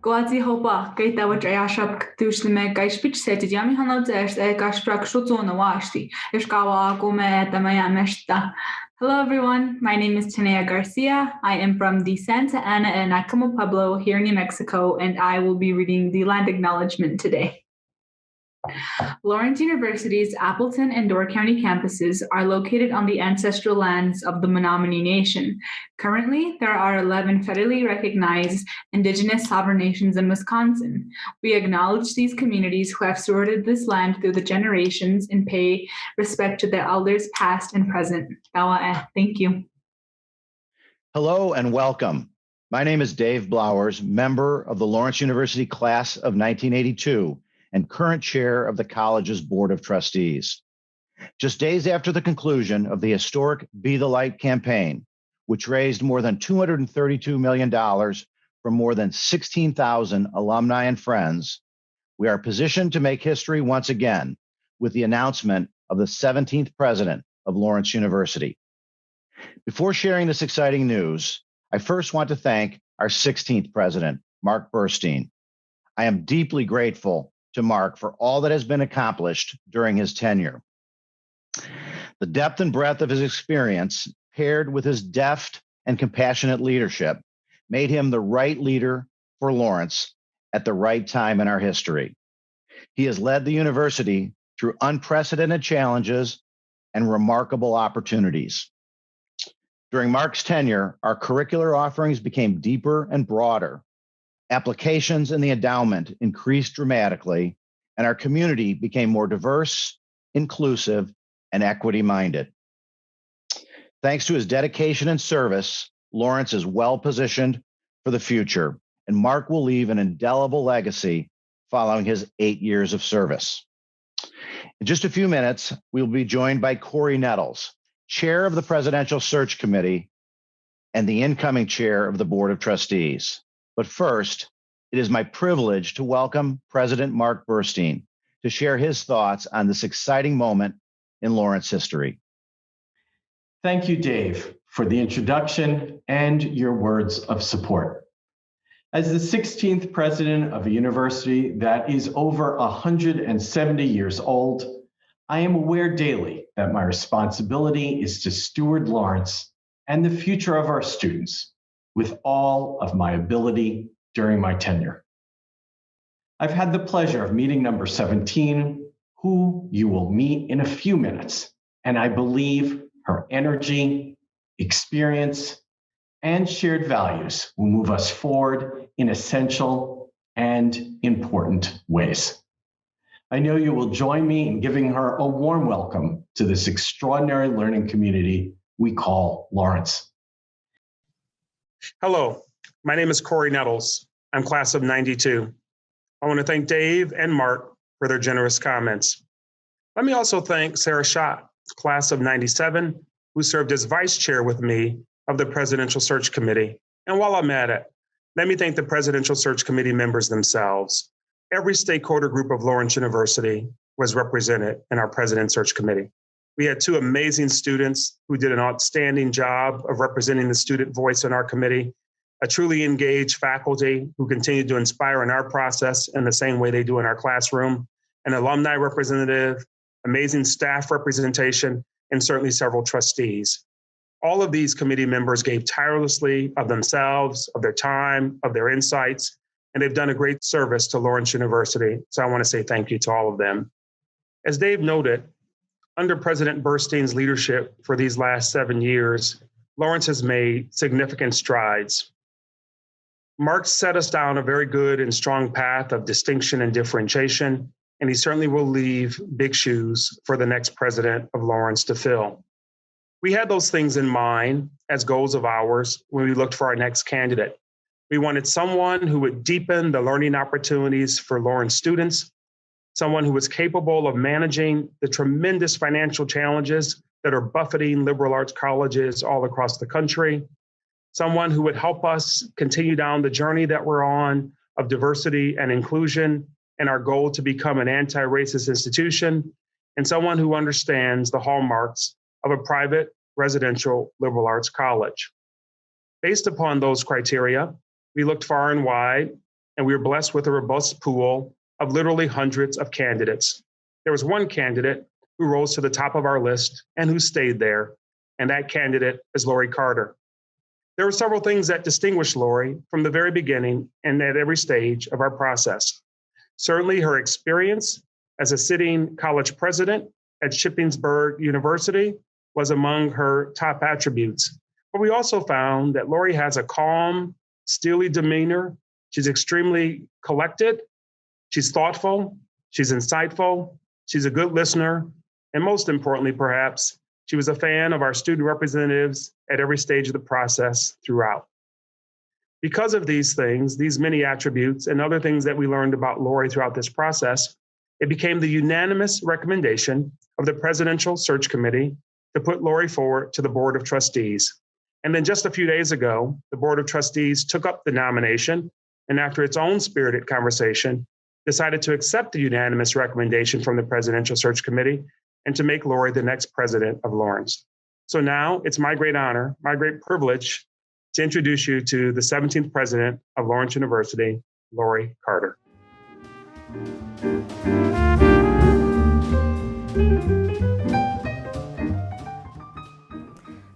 Gwazi hopa, gaita wat ayashap dus de me gaispich set yami hanad zest e gasprak shuzona washti. Ishkawa gome tamaya meshta. Hello everyone, my name is Tanea Garcia. I am from the Santa Ana and Acoma Pueblo here in New Mexico, and I will be reading the land acknowledgement today. Lawrence University's Appleton and Door County campuses are located on the ancestral lands of the Menominee Nation. Currently, there are 11 federally recognized Indigenous sovereign nations in Wisconsin. We acknowledge these communities who have stewarded this land through the generations and pay respect to their elders past and present. Thank you. Hello and welcome. My name is Dave Blowers, member of the Lawrence University class of 1982 and current chair of the college's Board of Trustees. Just days after the conclusion of the historic Be the Light campaign, which raised more than $232 million from more than 16,000 alumni and friends, we are positioned to make history once again with the announcement of the 17th president of Lawrence University. Before sharing this exciting news, I first want to thank our 16th president, Mark Burstein. I am deeply grateful to Mark for all that has been accomplished during his tenure. The depth and breadth of his experience, paired with his deft and compassionate leadership, made him the right leader for Lawrence at the right time in our history. He has led the university through unprecedented challenges and remarkable opportunities. During Mark's tenure, our curricular offerings became deeper and broader. Applications in the endowment increased dramatically, and our community became more diverse, inclusive, and equity-minded. Thanks to his dedication and service, Lawrence is well positioned for the future, and Mark will leave an indelible legacy following his 8 years of service. In just a few minutes, we will be joined by Corey Nettles, chair of the Presidential Search Committee and the incoming chair of the Board of Trustees. But first, it is my privilege to welcome President Mark Burstein to share his thoughts on this exciting moment in Lawrence history. Thank you, Dave, for the introduction and your words of support. As the 16th president of a university that is over 170 years old, I am aware daily that my responsibility is to steward Lawrence and the future of our students with all of my ability during my tenure. I've had the pleasure of meeting number 17, who you will meet in a few minutes, and I believe her energy, experience, and shared values will move us forward in essential and important ways. I know you will join me in giving her a warm welcome to this extraordinary learning community we call Lawrence. Hello, my name is Corey Nettles. I'm class of 92. I want to thank Dave and Mark for their generous comments. Let me also thank Sarah Schott, class of 97, who served as vice chair with me of the Presidential Search Committee. And while I'm at it, let me thank the Presidential Search Committee members themselves. Every stakeholder group of Lawrence University was represented in our President's Search Committee. We had two amazing students who did an outstanding job of representing the student voice in our committee, a truly engaged faculty who continue to inspire in our process in the same way they do in our classroom, an alumni representative, amazing staff representation, and certainly several trustees. All of these committee members gave tirelessly of themselves, of their time, of their insights, and they've done a great service to Lawrence University. So I want to say thank you to all of them. As Dave noted, under President Burstein's leadership for these last 7 years, Lawrence has made significant strides. Mark set us down a very good and strong path of distinction and differentiation, and he certainly will leave big shoes for the next president of Lawrence to fill. We had those things in mind as goals of ours when we looked for our next candidate. We wanted someone who would deepen the learning opportunities for Lawrence students, someone who was capable of managing the tremendous financial challenges that are buffeting liberal arts colleges all across the country, someone who would help us continue down the journey that we're on of diversity and inclusion and our goal to become an anti-racist institution, and someone who understands the hallmarks of a private residential liberal arts college. Based upon those criteria, we looked far and wide and we were blessed with a robust pool of literally hundreds of candidates. There was one candidate who rose to the top of our list and who stayed there, and that candidate is Lori Carter. There were several things that distinguished Lori from the very beginning and at every stage of our process. Certainly her experience as a sitting college president at Shippensburg University was among her top attributes. But we also found that Lori has a calm, steely demeanor. She's extremely collected. She's thoughtful. She's insightful. She's a good listener. And most importantly, perhaps, she was a fan of our student representatives at every stage of the process throughout. Because of these things, these many attributes and other things that we learned about Lori throughout this process, it became the unanimous recommendation of the Presidential Search Committee to put Lori forward to the Board of Trustees. And then just a few days ago, the Board of Trustees took up the nomination and after its own spirited conversation, decided to accept the unanimous recommendation from the Presidential Search Committee and to make Lori the next president of Lawrence. So now it's my great honor, my great privilege to introduce you to the 17th president of Lawrence University, Lori Carter.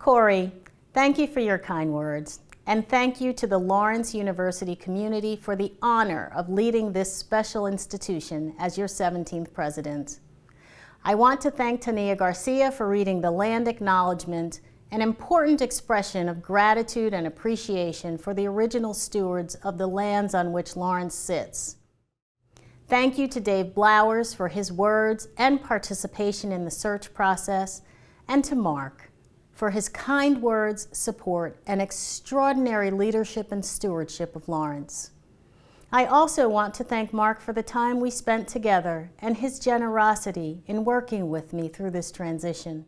Corey, thank you for your kind words, and thank you to the Lawrence University community for the honor of leading this special institution as your 17th president. I want to thank Tania Garcia for reading the land acknowledgement, an important expression of gratitude and appreciation for the original stewards of the lands on which Lawrence sits. Thank you to Dave Blowers for his words and participation in the search process, and to Mark for his kind words, support, and extraordinary leadership and stewardship of Lawrence. I also want to thank Mark for the time we spent together and his generosity in working with me through this transition.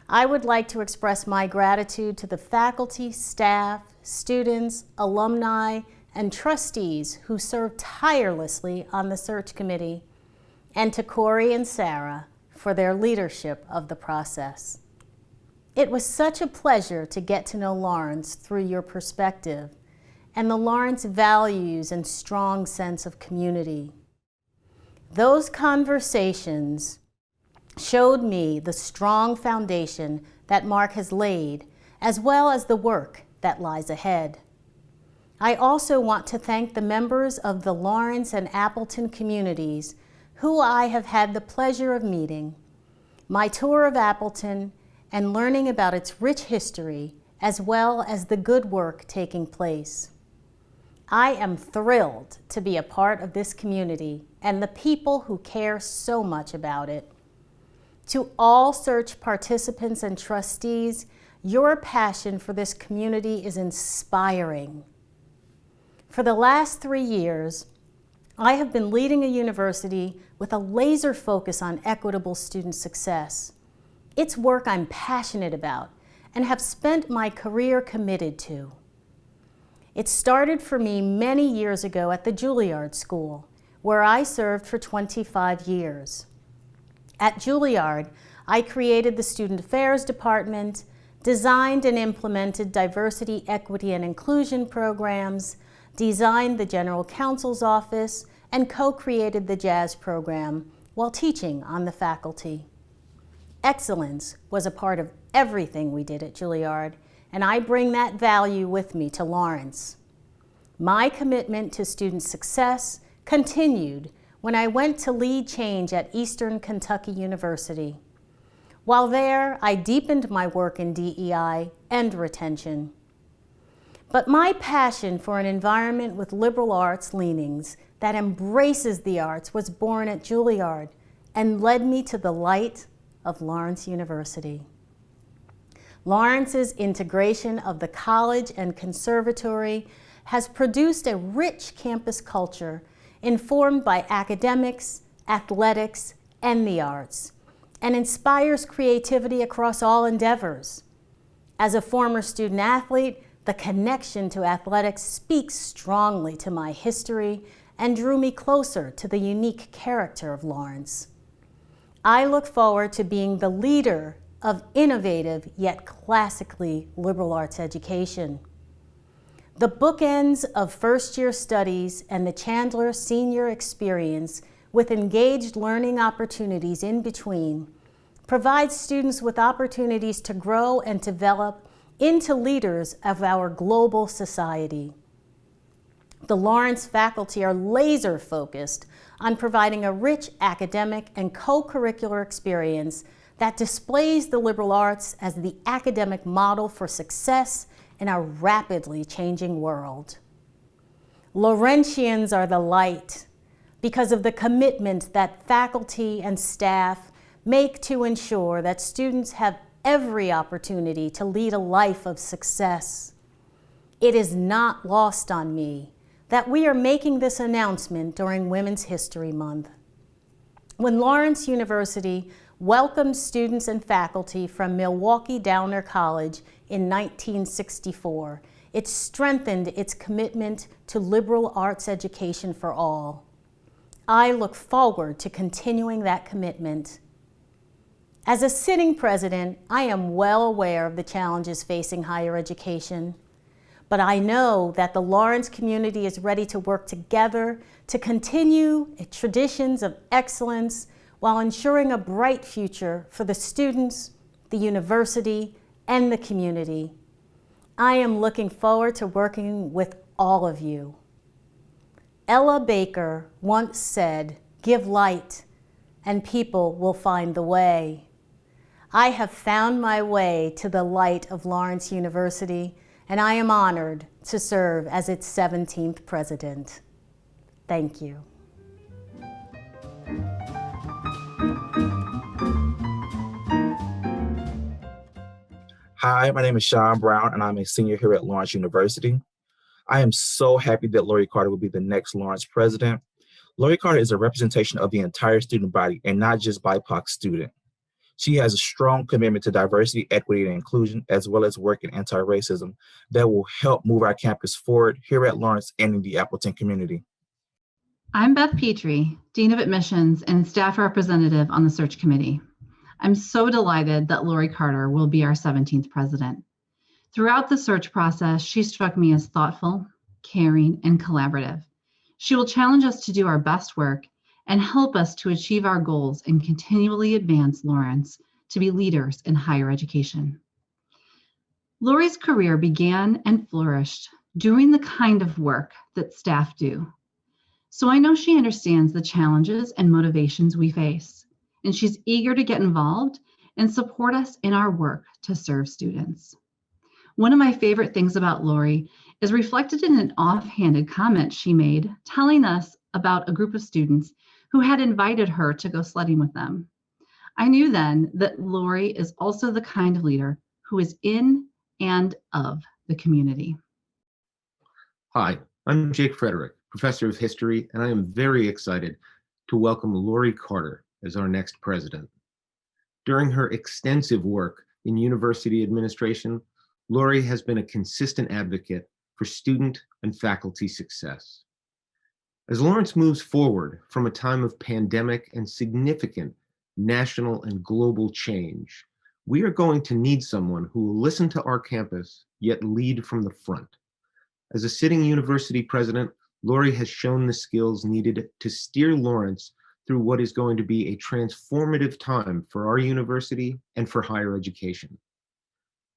I would like to express my gratitude to the faculty, staff, students, alumni, and trustees who served tirelessly on the search committee, and to Corey and Sarah for their leadership of the process. It was such a pleasure to get to know Lawrence through your perspective and the Lawrence values and strong sense of community. Those conversations showed me the strong foundation that Mark has laid, as well as the work that lies ahead. I also want to thank the members of the Lawrence and Appleton communities who I have had the pleasure of meeting. My tour of Appleton and learning about its rich history, as well as the good work taking place. I am thrilled to be a part of this community and the people who care so much about it. To all search participants and trustees, your passion for this community is inspiring. For the last 3 years, I have been leading a university with a laser focus on equitable student success. It's work I'm passionate about and have spent my career committed to. It started for me many years ago at the Juilliard School, where I served for 25 years. At Juilliard, I created the Student Affairs Department, designed and implemented diversity, equity, and inclusion programs, designed the General Counsel's Office, and co-created the Jazz program while teaching on the faculty. Excellence was a part of everything we did at Juilliard, and I bring that value with me to Lawrence. My commitment to student success continued when I went to lead change at Eastern Kentucky University. While there, I deepened my work in DEI and retention. But my passion for an environment with liberal arts leanings that embraces the arts was born at Juilliard and led me to the light of Lawrence University. Lawrence's integration of the college and conservatory has produced a rich campus culture informed by academics, athletics, and the arts, and inspires creativity across all endeavors. As a former student athlete, the connection to athletics speaks strongly to my history and drew me closer to the unique character of Lawrence. I look forward to being the leader of innovative yet classically liberal arts education. The bookends of first-year studies and the Chandler Senior Experience with engaged learning opportunities in between provides students with opportunities to grow and develop into leaders of our global society. The Lawrence faculty are laser focused on providing a rich academic and co-curricular experience that displays the liberal arts as the academic model for success in our rapidly changing world. Laurentians are the light because of the commitment that faculty and staff make to ensure that students have every opportunity to lead a life of success. It is not lost on me that we are making this announcement during Women's History Month. When Lawrence University welcomed students and faculty from Milwaukee Downer College in 1964, it strengthened its commitment to liberal arts education for all. I look forward to continuing that commitment. As a sitting president, I am well aware of the challenges facing higher education, but I know that the Lawrence community is ready to work together to continue traditions of excellence while ensuring a bright future for the students, the university, and the community. I am looking forward to working with all of you. Ella Baker once said, "Give light, and people will find the way." I have found my way to the light of Lawrence University, and I am honored to serve as its 17th president. Thank you. Hi, my name is Sean Brown, and I'm a senior here at Lawrence University. I am so happy that Lori Carter will be the next Lawrence president. Lori Carter is a representation of the entire student body and not just BIPOC student. She has a strong commitment to diversity, equity, and inclusion, as well as work in anti-racism that will help move our campus forward here at Lawrence and in the Appleton community. I'm Beth Petrie, Dean of Admissions and staff representative on the search committee. I'm so delighted that Lori Carter will be our 17th president. Throughout the search process, she struck me as thoughtful, caring, and collaborative. She will challenge us to do our best work and help us to achieve our goals and continually advance Lawrence to be leaders in higher education. Lori's career began and flourished doing the kind of work that staff do. So I know she understands the challenges and motivations we face, and she's eager to get involved and support us in our work to serve students. One of my favorite things about Lori is reflected in an offhanded comment she made telling us about a group of students who had invited her to go sledding with them. I knew then that Lori is also the kind of leader who is in and of the community. Hi, I'm Jake Frederick, professor of history, and I am very excited to welcome Lori Carter as our next president. During her extensive work in university administration, Lori has been a consistent advocate for student and faculty success. As Lawrence moves forward from a time of pandemic and significant national and global change, we are going to need someone who will listen to our campus, yet lead from the front. As a sitting university president, Lori has shown the skills needed to steer Lawrence through what is going to be a transformative time for our university and for higher education.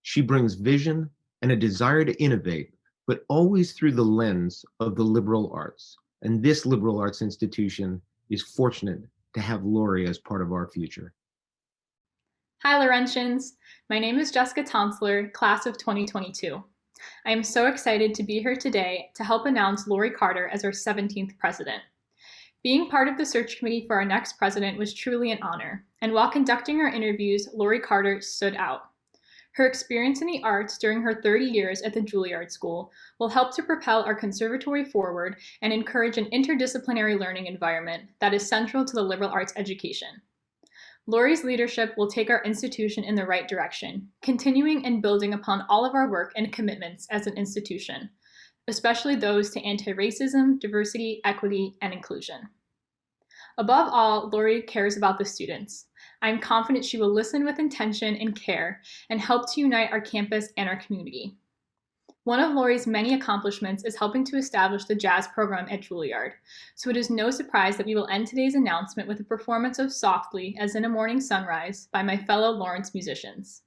She brings vision and a desire to innovate, but always through the lens of the liberal arts. And this liberal arts institution is fortunate to have Lori as part of our future. Hi, Laurentians. My name is Jessica Tonsler, class of 2022. I am so excited to be here today to help announce Lori Carter as our 17th president. Being part of the search committee for our next president was truly an honor, and while conducting our interviews, Lori Carter stood out. Her experience in the arts during her 30 years at the Juilliard School will help to propel our conservatory forward and encourage an interdisciplinary learning environment that is central to the liberal arts education. Lori's leadership will take our institution in the right direction, continuing and building upon all of our work and commitments as an institution, especially those to anti-racism, diversity, equity, and inclusion. Above all, Lori cares about the students. I'm confident she will listen with intention and care and help to unite our campus and our community. One of Lori's many accomplishments is helping to establish the jazz program at Juilliard, so it is no surprise that we will end today's announcement with a performance of Softly as in a Morning Sunrise by my fellow Lawrence musicians.